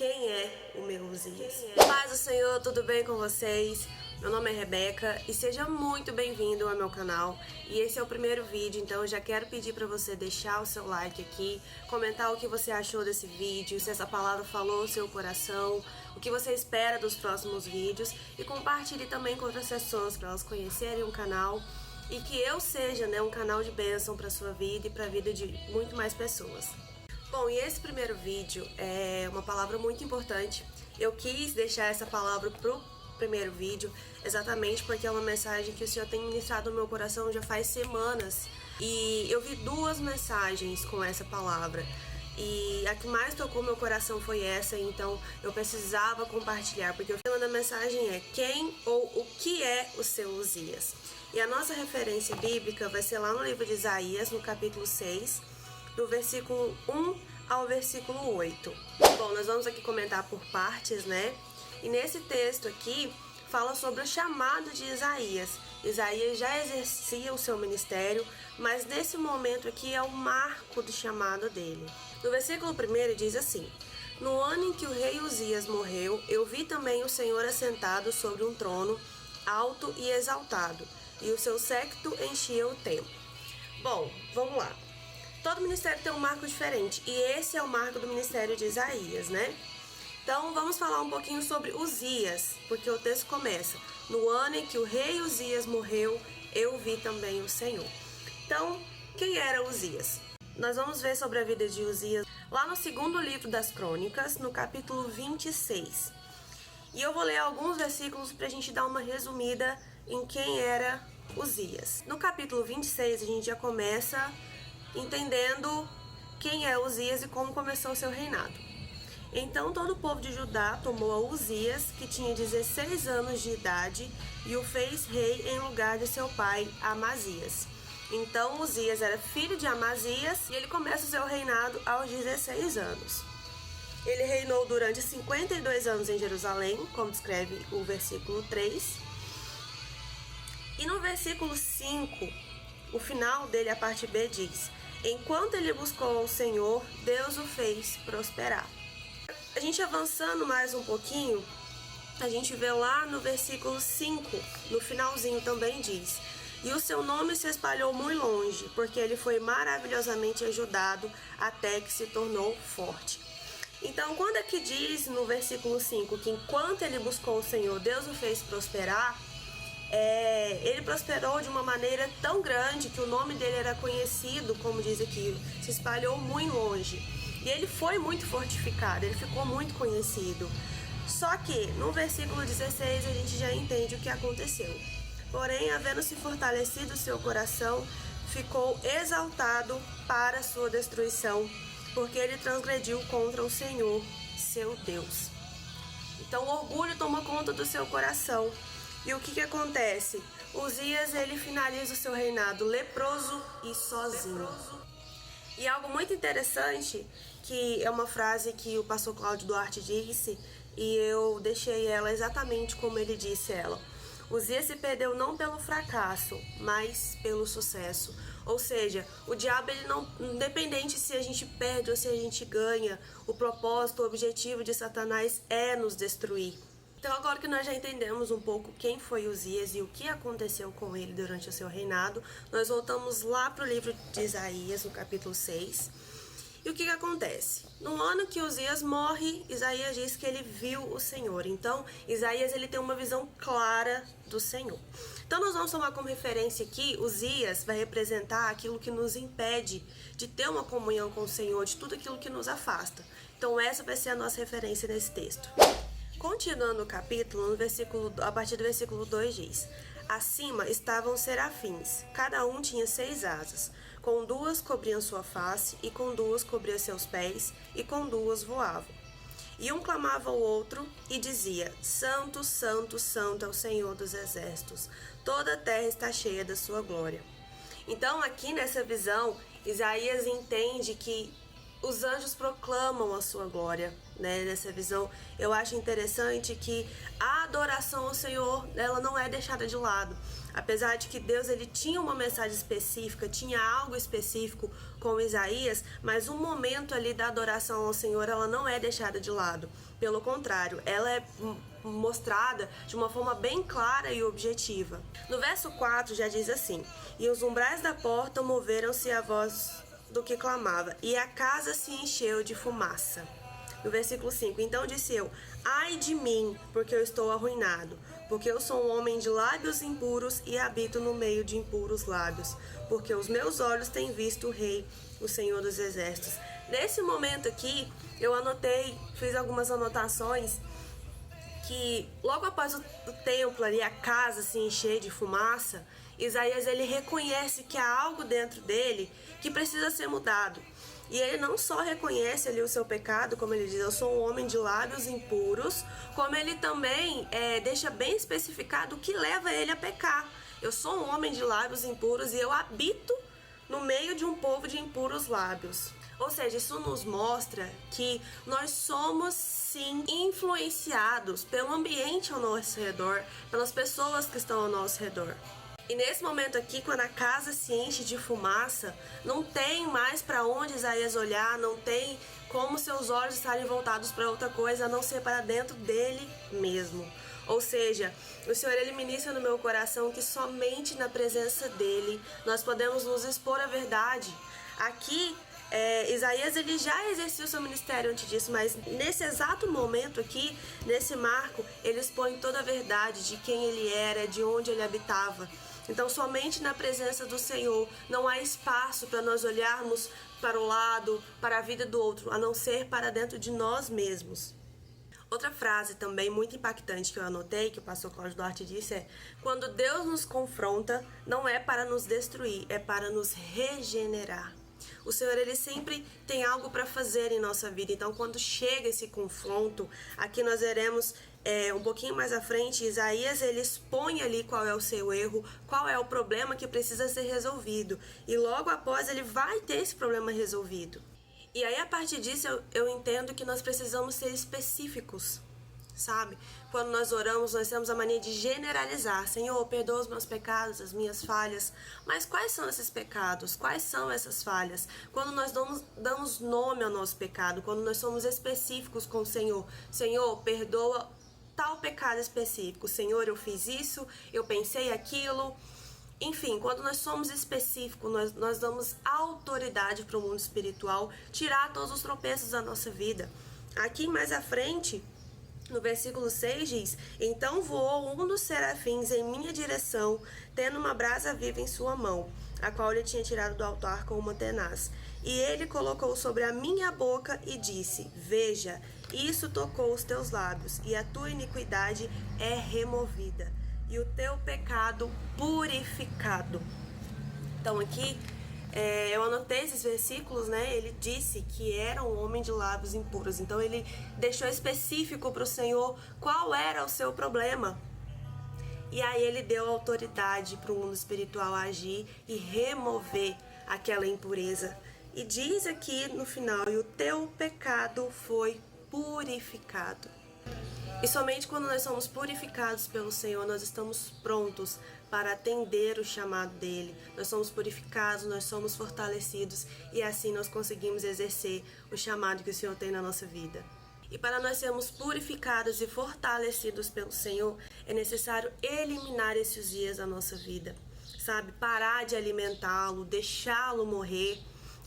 Quem é o meu Uzias? Paz do Senhor, tudo bem com vocês? Meu nome é Rebeca e seja muito bem-vindo ao meu canal. E esse é o primeiro vídeo, então eu já quero pedir para você deixar o seu like aqui, comentar o que você achou desse vídeo, se essa palavra falou o seu coração, o que você espera dos próximos vídeos e compartilhe também com outras pessoas para elas conhecerem o canal e que eu seja um canal de bênção para sua vida e para a vida de muito mais pessoas. Bom, e esse primeiro vídeo é uma palavra muito importante. Eu quis deixar essa palavra pro primeiro vídeo exatamente porque é uma mensagem que o Senhor tem ministrado no meu coração já faz semanas. E eu vi duas mensagens com essa palavra. E a que mais tocou meu coração foi essa, então eu precisava compartilhar, porque o tema da mensagem é quem ou o que é o seu Uzias. E a nossa referência bíblica vai ser lá no livro de Isaías, no capítulo 6, do versículo 1 ao versículo 8. Bom, nós vamos aqui comentar por partes, né? E nesse texto aqui fala sobre o chamado de Isaías. Isaías já exercia o seu ministério, mas nesse momento aqui é o marco do chamado dele. No versículo 1 diz assim: No ano em que o rei Uzias morreu, eu vi também o Senhor assentado sobre um trono, alto e exaltado, e o seu séquito enchia o templo. Bom, vamos lá. Todo ministério tem um marco diferente, e esse é o marco do ministério de Isaías, né? Então, vamos falar um pouquinho sobre Uzias, porque o texto começa: No ano em que o rei Uzias morreu, eu vi também o Senhor. Então, quem era Uzias? Nós vamos ver sobre a vida de Uzias lá no segundo livro das Crônicas, no capítulo 26. E eu vou ler alguns versículos para a gente dar uma resumida em quem era Uzias. No capítulo 26, a gente já começa entendendo quem é Uzias e como começou o seu reinado. Então todo o povo de Judá tomou a Uzias, que tinha 16 anos de idade, e o fez rei em lugar de seu pai Amazias. Então Uzias era filho de Amazias e ele começa o seu reinado aos 16 anos. Ele reinou durante 52 anos em Jerusalém, como descreve o versículo 3. E no versículo 5, o final dele, a parte B, diz: Enquanto ele buscou ao Senhor, Deus o fez prosperar. A gente avançando mais um pouquinho, a gente vê lá no versículo 5, no finalzinho também diz: E o seu nome se espalhou muito longe, porque ele foi maravilhosamente ajudado até que se tornou forte. Então, quando aqui diz no versículo 5 que enquanto ele buscou o Senhor, Deus o fez prosperar, ele prosperou de uma maneira tão grande que o nome dele era conhecido, como diz aqui, se espalhou muito longe. E ele foi muito fortificado, ele ficou muito conhecido. Só que no versículo 16 a gente já entende o que aconteceu. Porém, havendo-se fortalecido o seu coração, ficou exaltado para a sua destruição, porque ele transgrediu contra o Senhor, seu Deus. Então o orgulho toma conta do seu coração. E o que acontece? Uzias, ele finaliza o seu reinado leproso e sozinho. E algo muito interessante, que é uma frase que o pastor Cláudio Duarte disse, e eu deixei ela exatamente como ele disse ela. Uzias se perdeu não pelo fracasso, mas pelo sucesso. Ou seja, o diabo, ele não, independente se a gente perde ou se a gente ganha, o propósito, o objetivo de Satanás é nos destruir. Então, agora que nós já entendemos um pouco quem foi Uzias e o que aconteceu com ele durante o seu reinado, nós voltamos lá para o livro de Isaías, no capítulo 6. E o que acontece? No ano que Uzias morre, Isaías diz que ele viu o Senhor. Então, Isaías, ele tem uma visão clara do Senhor. Então, nós vamos tomar como referência aqui, Uzias vai representar aquilo que nos impede de ter uma comunhão com o Senhor, de tudo aquilo que nos afasta. Então, essa vai ser a nossa referência nesse texto. Continuando o capítulo, a partir do versículo 2 diz: Acima estavam serafins, cada um tinha 6 asas, com 2 cobriam sua face, e com 2 cobriam seus pés, e com 2 voavam. E um clamava ao outro e dizia: Santo, Santo, Santo é o Senhor dos exércitos, toda a terra está cheia da sua glória. Então aqui nessa visão, Isaías entende que os anjos proclamam a sua glória, né? Nessa visão, eu acho interessante que a adoração ao Senhor, ela não é deixada de lado. Apesar de que Deus, ele tinha uma mensagem específica, tinha algo específico com Isaías, mas o momento ali da adoração ao Senhor, ela não é deixada de lado. Pelo contrário, ela é mostrada de uma forma bem clara e objetiva. No verso 4 já diz assim: e os umbrais da porta moveram-se a voz do que clamava, e a casa se encheu de fumaça. No versículo 5, então disse eu: ai de mim, porque eu estou arruinado, porque eu sou um homem de lábios impuros e habito no meio de impuros lábios, porque os meus olhos têm visto o Rei, o Senhor dos Exércitos. Nesse momento aqui, eu anotei, fiz algumas anotações, que logo após o templo ali, a casa se encher de fumaça, Isaías ele reconhece que há algo dentro dele que precisa ser mudado. E ele não só reconhece ali o seu pecado, como ele diz, eu sou um homem de lábios impuros, como ele também deixa bem especificado o que leva ele a pecar. Eu sou um homem de lábios impuros e eu habito no meio de um povo de impuros lábios. Ou seja, isso nos mostra que nós somos sim influenciados pelo ambiente ao nosso redor, pelas pessoas que estão ao nosso redor. E nesse momento aqui, quando a casa se enche de fumaça, não tem mais para onde Isaías olhar, não tem como seus olhos estarem voltados para outra coisa a não ser para dentro dele mesmo. Ou seja, o Senhor ele ministra no meu coração que somente na presença dele nós podemos nos expor à verdade. Aqui, Isaías ele já exercia o seu ministério antes disso, mas nesse exato momento aqui, nesse marco, ele expõe toda a verdade de quem ele era, de onde ele habitava. Então, somente na presença do Senhor não há espaço para nós olharmos para o lado, para a vida do outro, a não ser para dentro de nós mesmos. Outra frase também muito impactante que eu anotei, que o pastor Cláudio Duarte disse é: quando Deus nos confronta, não é para nos destruir, é para nos regenerar. O Senhor ele sempre tem algo para fazer em nossa vida. Então, quando chega esse confronto, aqui nós veremos um pouquinho mais à frente, Isaías ele expõe ali qual é o seu erro, qual é o problema que precisa ser resolvido. E logo após ele vai ter esse problema resolvido. E aí, a partir disso, eu entendo que nós precisamos ser específicos, sabe? Quando nós oramos, nós temos a mania de generalizar. Senhor, perdoa os meus pecados, as minhas falhas. Mas quais são esses pecados? Quais são essas falhas? Quando nós damos nome ao nosso pecado, quando nós somos específicos com o Senhor. Senhor, perdoa tal pecado específico. Senhor, eu fiz isso, eu pensei aquilo. Enfim, quando nós somos específicos, nós damos autoridade para o mundo espiritual tirar todos os tropeços da nossa vida. Aqui mais à frente, no versículo 6 diz: então voou um dos serafins em minha direção, tendo uma brasa viva em sua mão, a qual ele tinha tirado do altar com uma tenaz. E ele colocou sobre a minha boca e disse: veja, isso tocou os teus lábios, e a tua iniquidade é removida, e o teu pecado purificado. Então aqui, eu anotei esses versículos, né? Ele disse que era um homem de lábios impuros. Então ele deixou específico para o Senhor qual era o seu problema. E aí ele deu autoridade para o mundo espiritual agir e remover aquela impureza. E diz aqui no final: e o teu pecado foi purificado. E somente quando nós somos purificados pelo Senhor, nós estamos prontos para atender o chamado dele. Nós somos purificados, nós somos fortalecidos e assim nós conseguimos exercer o chamado que o Senhor tem na nossa vida. E para nós sermos purificados e fortalecidos pelo Senhor, é necessário eliminar esses dias da nossa vida, sabe? Parar de alimentá-lo, deixá-lo morrer.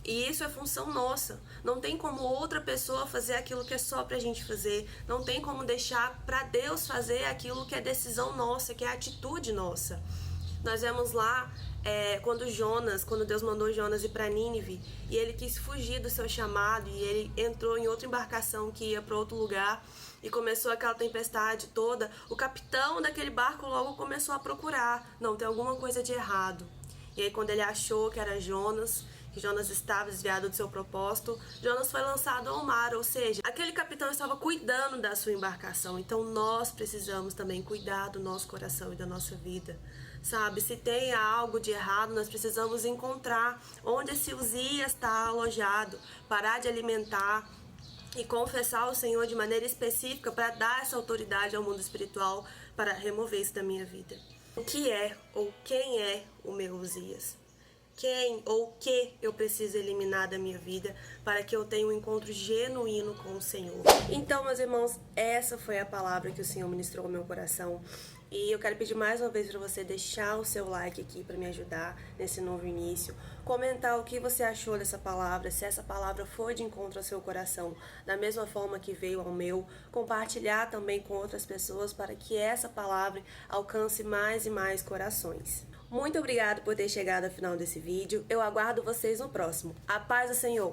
E isso é função nossa. Não tem como outra pessoa fazer aquilo que é só pra gente fazer. Não tem como deixar pra Deus fazer aquilo que é decisão nossa, que é atitude nossa. Nós vemos lá quando Deus mandou Jonas ir para Nínive e ele quis fugir do seu chamado e ele entrou em outra embarcação que ia para outro lugar e começou aquela tempestade toda. O capitão daquele barco logo começou a procurar: não, tem alguma coisa de errado. E aí quando ele achou que era Jonas, que Jonas estava desviado do seu propósito, Jonas foi lançado ao mar, ou seja, aquele capitão estava cuidando da sua embarcação. Então nós precisamos também cuidar do nosso coração e da nossa vida, sabe? Se tem algo de errado, nós precisamos encontrar onde esse Uzias está alojado, parar de alimentar e confessar ao Senhor de maneira específica para dar essa autoridade ao mundo espiritual para remover isso da minha vida. O que é ou quem é o meu Uzias? quem ou o que eu preciso eliminar da minha vida para que eu tenha um encontro genuíno com o Senhor. Então, meus irmãos, essa foi a palavra que o Senhor ministrou ao meu coração. E eu quero pedir mais uma vez para você deixar o seu like aqui para me ajudar nesse novo início. Comentar o que você achou dessa palavra, se essa palavra foi de encontro ao seu coração, da mesma forma que veio ao meu. Compartilhar também com outras pessoas para que essa palavra alcance mais e mais corações. Muito obrigada por ter chegado ao final desse vídeo. Eu aguardo vocês no próximo. A paz do Senhor!